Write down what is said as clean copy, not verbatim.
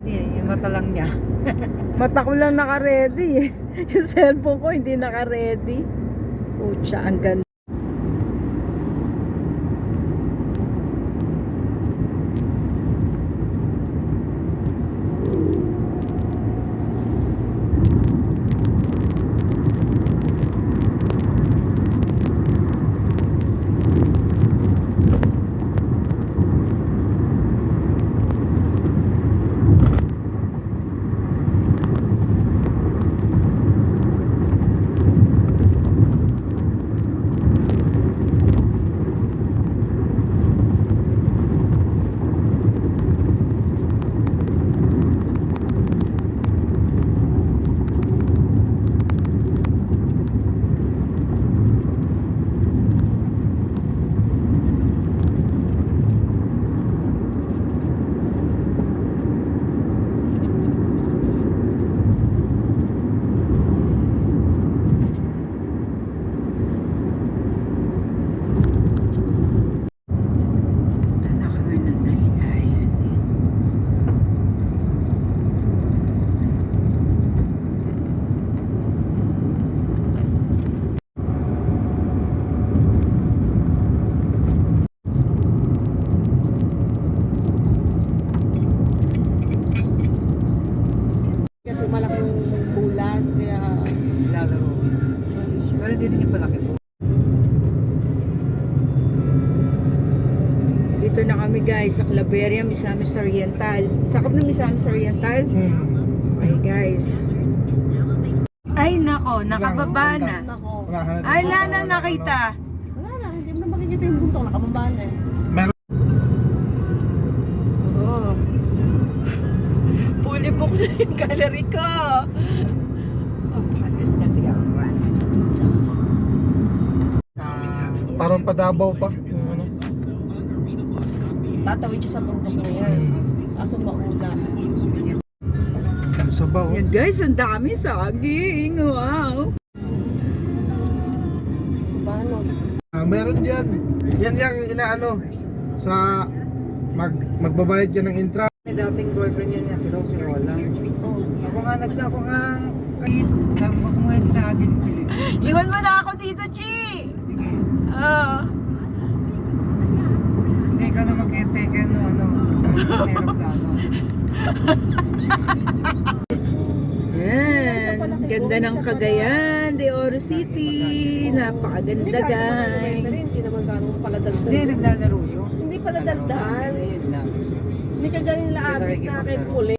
Yung mata lang niya. Mata ko lang naka-ready eh. Yung cellphone ko hindi naka-ready. Pucha, ang ganda. Kasi malaking bulas, kaya lalaro. Pero hindi rin yung palaki po. Dito na kami guys sa Claveria, Misamis Oriental. Sakop na Misamis Oriental. Okay guys. Ay nako, nakababa na. Ay lana nakita. Wala na, hindi mo na makikita yung buntong, nakababa na eh. Oo. Fully booked na yung gallery ko. Oh, paganda tiga ba? Parang padabaw pa. Yung ano. Tatawid siya sa bundok na yan. Kaso maula. Sabaw. Yan guys, ang dami saging. Wow. Paano? Meron dyan. Yan yung inaano sa magbabayad ka ng intra. May dating boyfriend niya si Rose wala. Ako nga kumuha sa akin. Iwan mo na ako dito, Chi. Sige. Ah. Hindi ka na mag-caretaker no, ano. Aeroplano. Yan. Ganda ng Cagayan de Oro City. Napakaganda guys. Hindi naman gano'ng paladaldal. Hindi, naglalaro yun. Hindi paladaldal. Hindi ka galing laapit na kay Puli.